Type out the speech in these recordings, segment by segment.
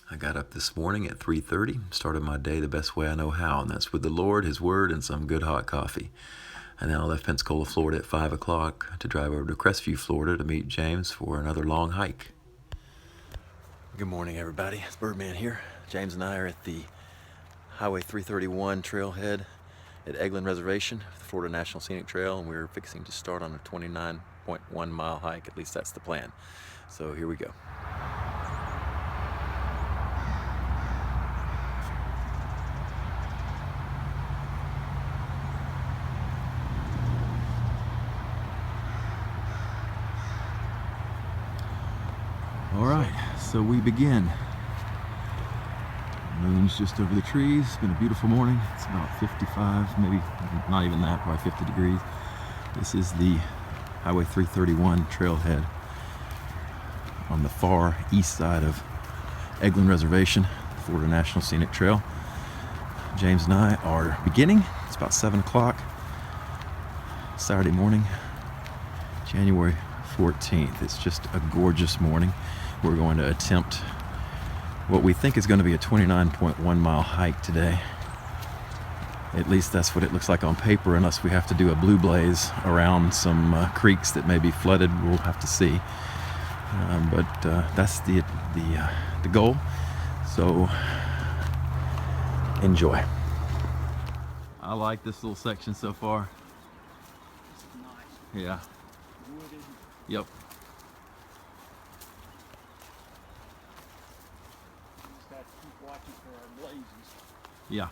I got up this morning at 3:30, started my day the best way I know how, and that's with the Lord, His Word, and some good hot coffee. And then I left Pensacola, Florida at 5 o'clock to drive over to Crestview, Florida to meet James for another long hike. Good morning, everybody. It's Birdman here. James and I are at the Highway 331 trailhead at Eglin Reservation, the Florida National Scenic Trail, and we're fixing to start on a 29.1 mile hike. At least that's the plan. So here we go. All right, so we begin. Moon's just over the trees. It's been a beautiful morning. It's about 55, maybe not even that, probably 50 degrees. This is the Highway 331 trailhead on the far east side of Eglin Reservation, Florida National Scenic Trail. James and I are beginning. It's about 7 o'clock, Saturday morning, January 14th. It's just a gorgeous morning. We're going to attempt what we think is going to be a 29.1 mile hike today. At least that's what it looks like on paper, unless we have to do a blue blaze around some creeks that may be flooded. We'll have to see. But that's the goal. So enjoy. I like this little section so far. It's nice. Yeah. Wooded. Yep. Just have to keep watching for our blazes. Yeah.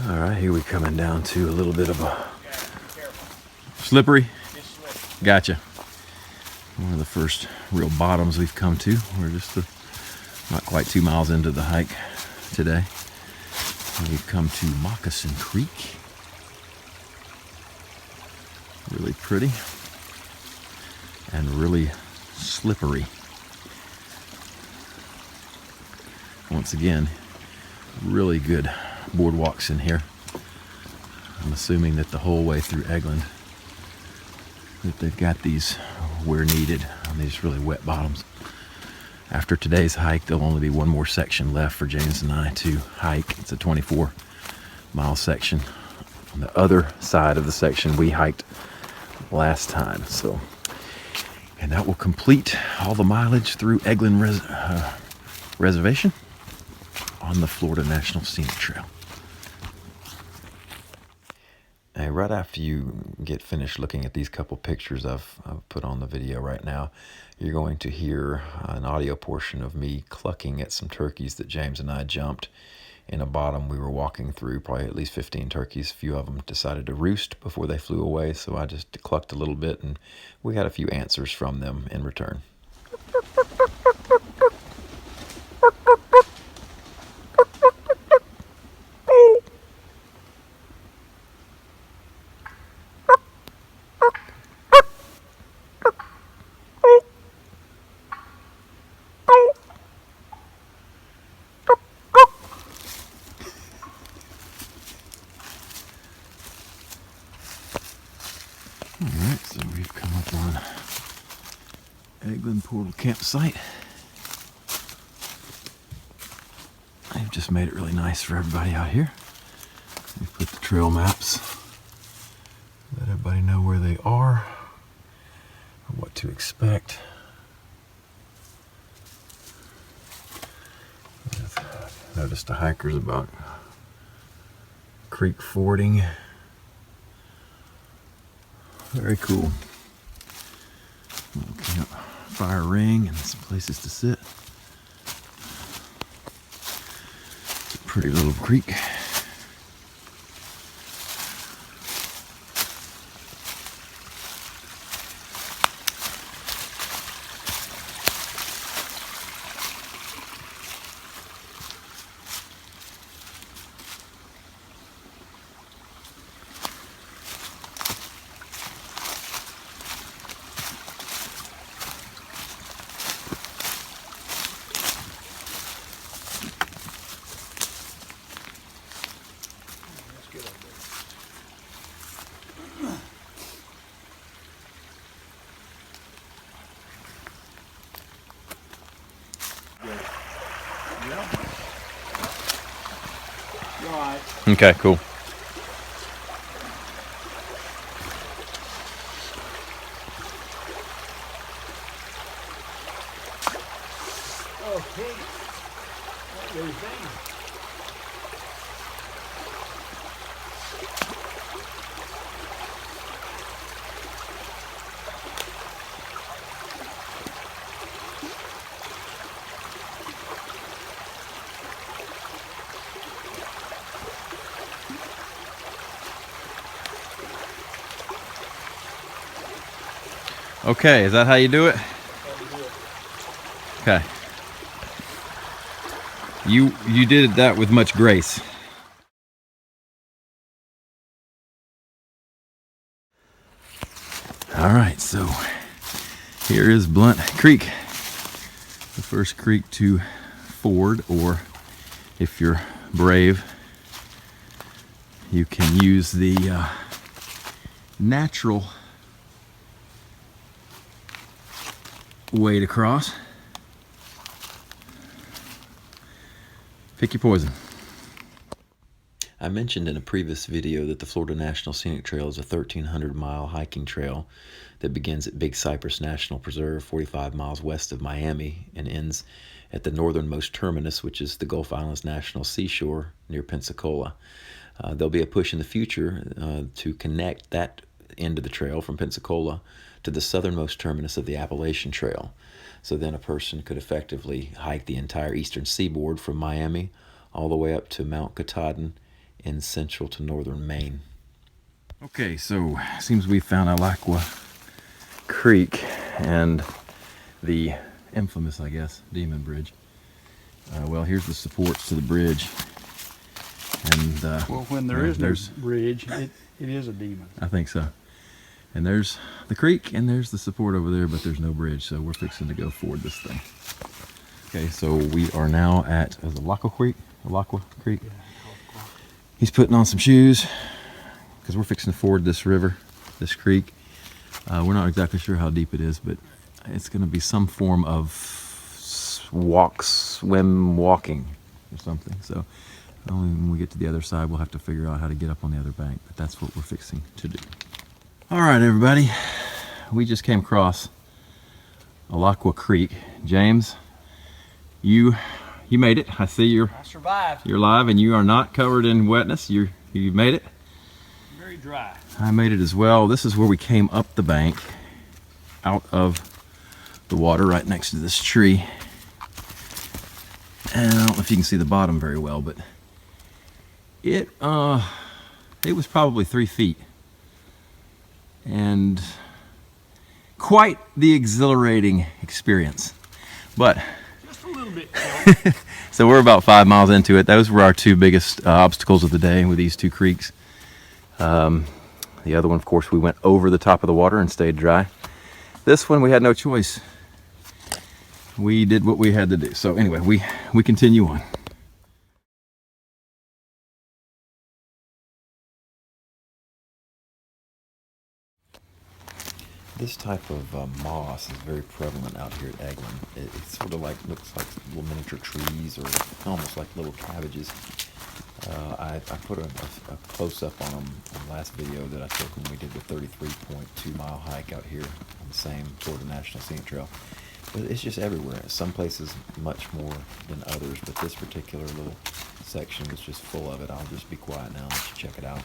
All right, here we coming down to a little bit of a slippery. It's slick. Gotcha. One of the first real bottoms we've come to. We're just not quite 2 miles into the hike today. We've come to Moccasin Creek. Really pretty and really slippery. Once again, really good boardwalks in here. I'm assuming that the whole way through Eglin that they've got these where needed on these really wet bottoms. After today's hike, there'll only be one more section left for James and I to hike. It's a 24-mile section on the other side of the section we hiked last time. So, and that will complete all the mileage through Eglin Reservation on the Florida National Scenic Trail. And right after you get finished looking at these couple pictures I've put on the video right now, you're going to hear an audio portion of me clucking at some turkeys that James and I jumped in a bottom we were walking through, probably at least 15 turkeys. A few of them decided to roost before they flew away, so I just clucked a little bit, and we got a few answers from them in return. Alright, so we've come up on Eglin Portal Campsite. They've just made it really nice for everybody out here. We've put the trail maps, let everybody know where they are, or what to expect. I've noticed the hikers about creek fording. Very cool. Little camp fire ring and some places to sit. Pretty little creek. Okay, cool. Okay. That goes down. Okay, is that how you do it? Okay. You did that with much grace. All right, so here is Blunt Creek, the first creek to ford, or if you're brave, you can use the natural way to cross. Pick your poison. I mentioned in a previous video that the Florida National Scenic Trail is a 1,300-mile hiking trail that begins at Big Cypress National Preserve, 45 miles west of Miami, and ends at the northernmost terminus, which is the Gulf Islands National Seashore near Pensacola. There'll be a push in the future to connect that end of the trail from Pensacola to the southernmost terminus of the Appalachian Trail. So then a person could effectively hike the entire eastern seaboard from Miami all the way up to Mount Katahdin in central to northern Maine. Okay, so it seems we found Alaqua Creek and the infamous, I guess, Demon Bridge. Well, here's the supports to the bridge. And Well, when there is no bridge, it is a demon. I think so. And there's the creek, and there's the support over there, but there's no bridge, so we're fixing to go ford this thing. Okay, so we are now at Alaqua Creek. Alaqua Creek. He's putting on some shoes because we're fixing to ford this river, this creek. We're not exactly sure how deep it is, but it's going to be some form of swim, walking, or something. So when we get to the other side, we'll have to figure out how to get up on the other bank, but that's what we're fixing to do. All right, everybody, we just came across Alaqua Creek. James, you made it. I see I survived. you're alive, and you are not covered in wetness. You made it. Very dry. I made it as well. This is where we came up the bank, out of the water, right next to this tree. And I don't know if you can see the bottom very well, but it was probably 3 feet. And quite the exhilarating experience. But Just a little bit. so we're about 5 miles into it. Those were our two biggest obstacles of the day with these two creeks. The other one, of course, we went over the top of the water and stayed dry. This one we had no choice. We did what we had to do. So anyway, we continue on. This type of moss is very prevalent out here at Eglin. It sort of looks like little miniature trees, or almost like little cabbages. I put a close-up on them in the last video that I took when we did the 33.2 mile hike out here on the same Florida National Scenic Trail. But it's just everywhere. Some places much more than others, but this particular little section was just full of it. I'll just be quiet now and let you check it out.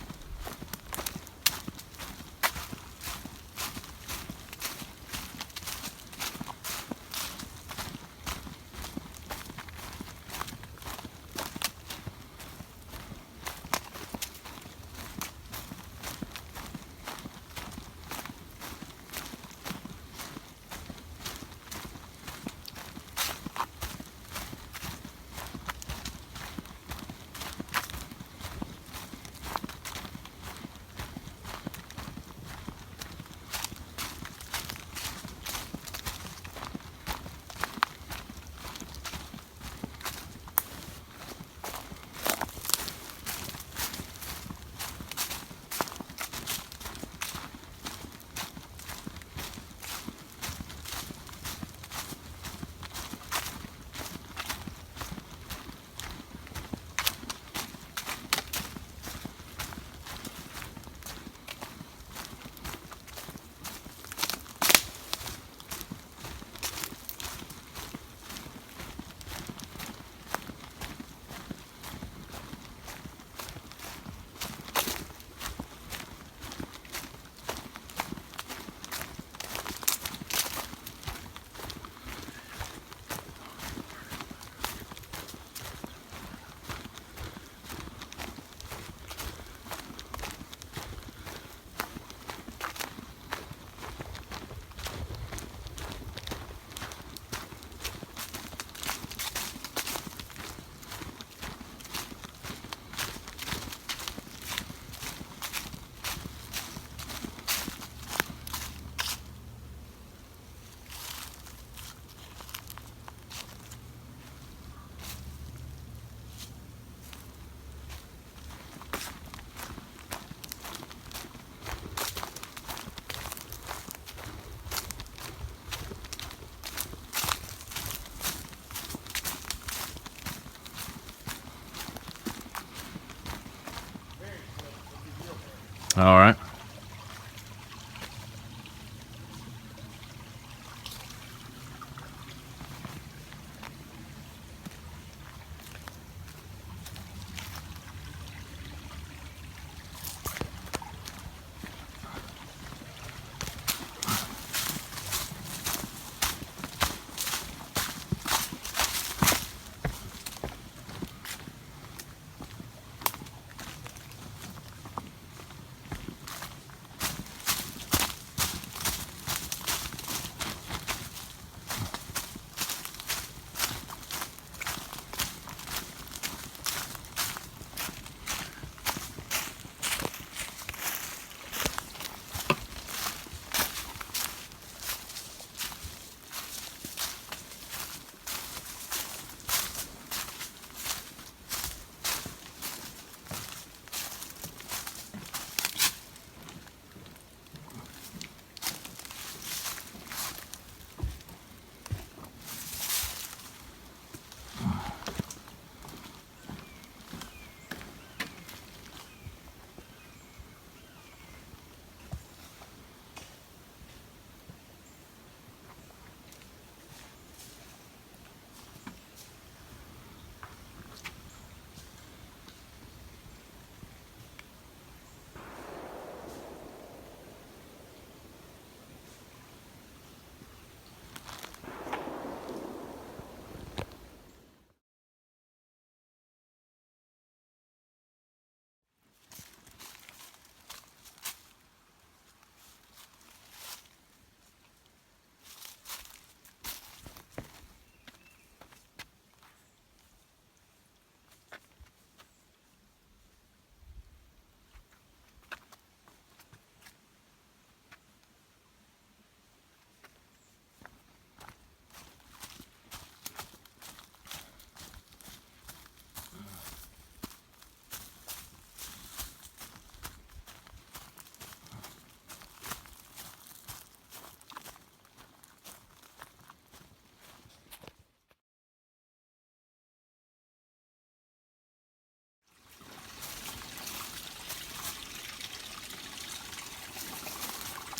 All right.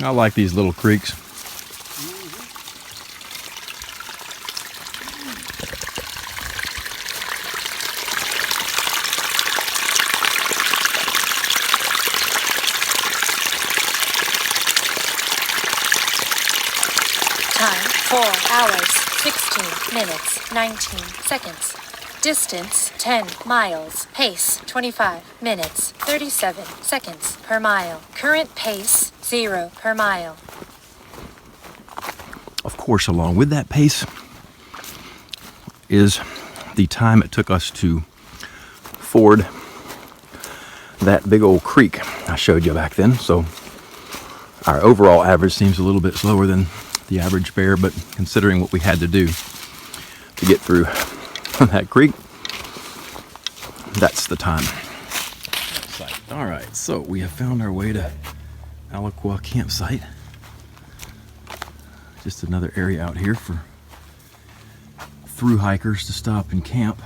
I like these little creeks. Time 4 hours, 16 minutes, 19 seconds. Distance 10 miles. Pace 25 minutes, 37 seconds per mile. Current pace 0 per mile. Of course, along with that pace is the time it took us to ford that big old creek I showed you back then. So our overall average seems a little bit slower than the average bear, but considering what we had to do to get through that creek, that's the time. All right, so we have found our way to Alaqua campsite. Just another area out here for through hikers to stop and camp.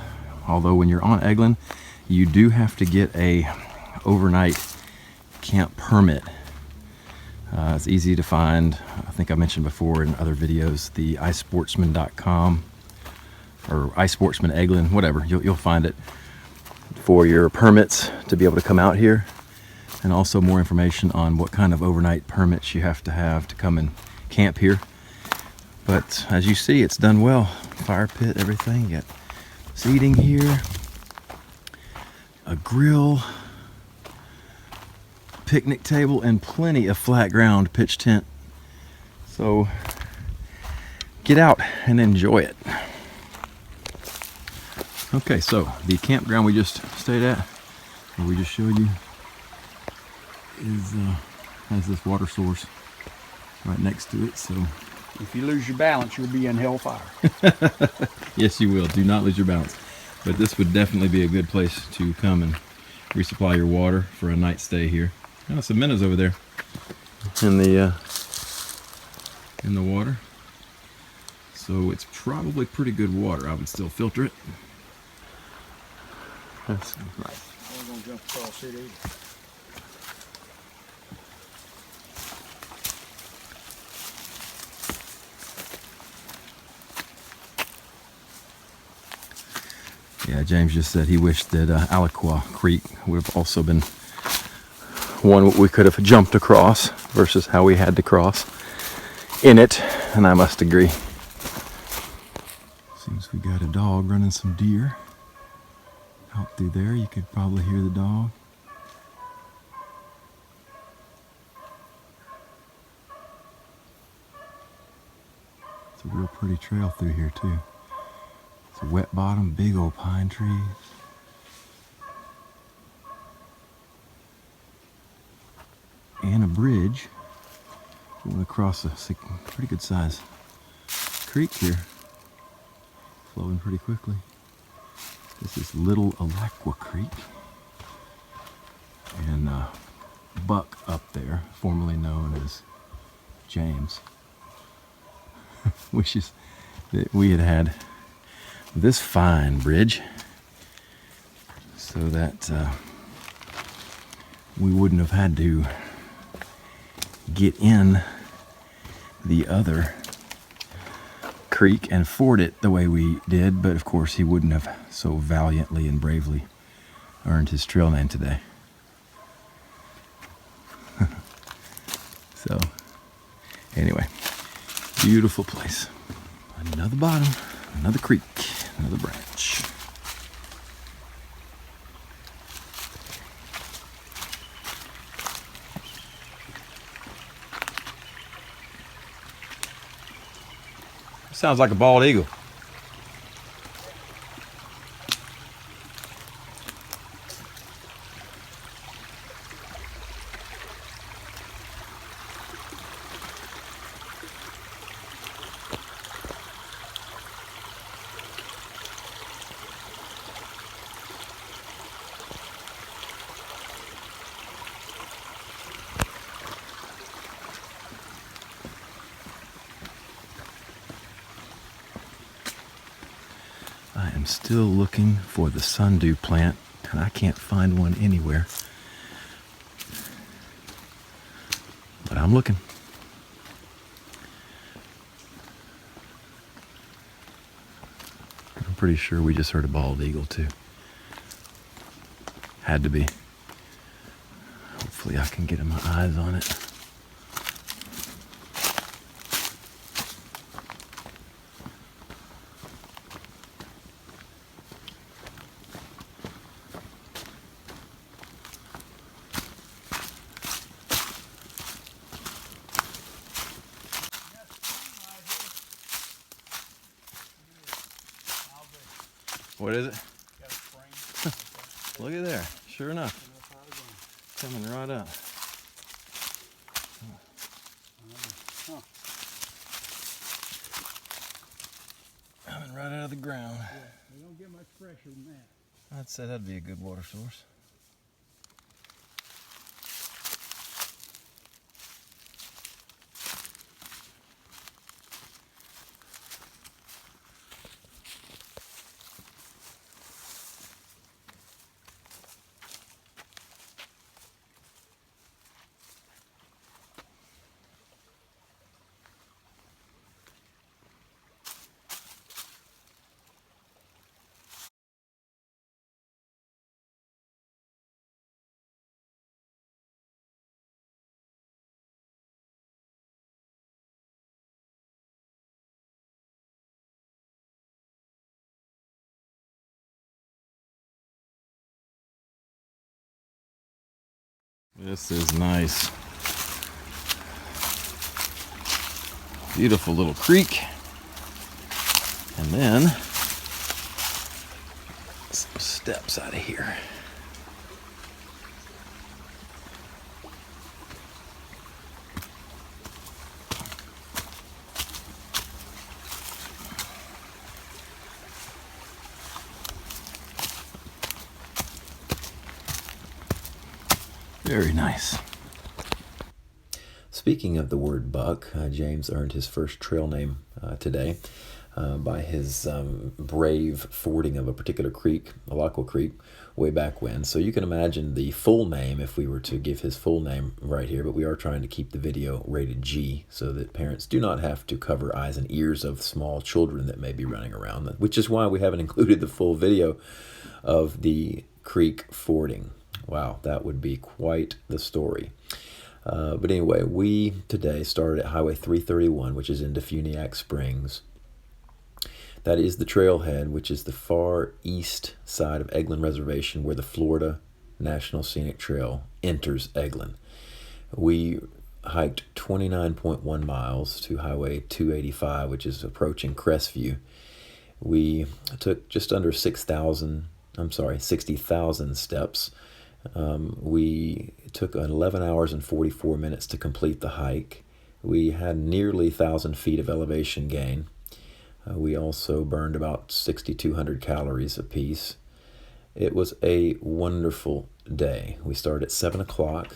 Although when you're on Eglin, you do have to get a overnight camp permit. It's easy to find. I think I mentioned before in other videos, the iSportsman.com or iSportsman Eglin, whatever. You'll find it for your permits to be able to come out here, and also more information on what kind of overnight permits you have to come and camp here. But as you see, it's done well. Fire pit, everything. You got seating here, a grill, picnic table, and plenty of flat ground pitch tent. So get out and enjoy it. Okay, so the campground we just stayed at, or we just showed you, is has this water source right next to it. So If you lose your balance, you'll be in hellfire. yes, you will. Do not lose your balance. But this would definitely be a good place to come and resupply your water for a night stay here. Oh, some minnows over there in the water. So it's probably pretty good water. I would still filter it. That's nice. I'm going to jump across it either. Yeah, James just said he wished that Alaqua Creek would have also been one we could have jumped across versus how we had to cross in it, and I must agree. Seems we got a dog running some deer out through there. You could probably hear the dog. It's a real pretty trail through here too. It's a wet bottom, big old pine trees. And a bridge going across a pretty good sized creek here, flowing pretty quickly. This is Little Alaqua Creek, and Buck up there, formerly known as James, wishes that we had had this fine bridge so that we wouldn't have had to get in the other creek and ford it the way we did, but of course he wouldn't have so valiantly and bravely earned his trail name today. So anyway, beautiful place. Another bottom, another creek, another branch. Sounds like a bald eagle. I am still looking for the sundew plant, and I can't find one anywhere. But I'm looking. I'm pretty sure we just heard a bald eagle too. Had to be. Hopefully I can get my eyes on it. What is it? Look at there. Sure enough. Coming right up. Coming right out of the ground. Yeah, we don't get much pressure than that. I'd say that'd be a good water source. This is nice. Beautiful little creek. And then some steps out of here. Very nice. Speaking of the word buck, James earned his first trail name today. by his brave fording of a particular creek, Alaqua Creek, way back when. So you can imagine the full name if we were to give his full name right here, but we are trying to keep the video rated G so that parents do not have to cover eyes and ears of small children that may be running around, which is why we haven't included the full video of the creek fording. Wow, that would be quite the story. But anyway, we today started at Highway 331, which is in Defuniak Springs. That is the trailhead, which is the far east side of Eglin Reservation, where the Florida National Scenic Trail enters Eglin. We hiked 29.1 miles to Highway 285, which is approaching Crestview. We took just under 60,000 steps. We took 11 hours and 44 minutes to complete the hike. We had nearly 1,000 feet of elevation gain. We also burned about 6,200 calories apiece. It was a wonderful day. We started at 7 o'clock,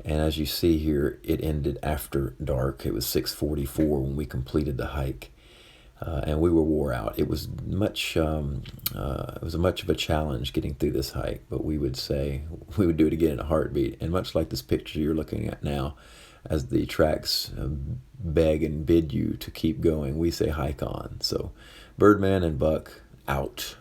and as you see here, it ended after dark. It was 6:44 when we completed the hike, and we were wore out. It was much of a challenge getting through this hike, but we would say we would do it again in a heartbeat. And much like this picture you're looking at now, as the tracks beg and bid you to keep going, we say hike on. So Birdman and Buck out.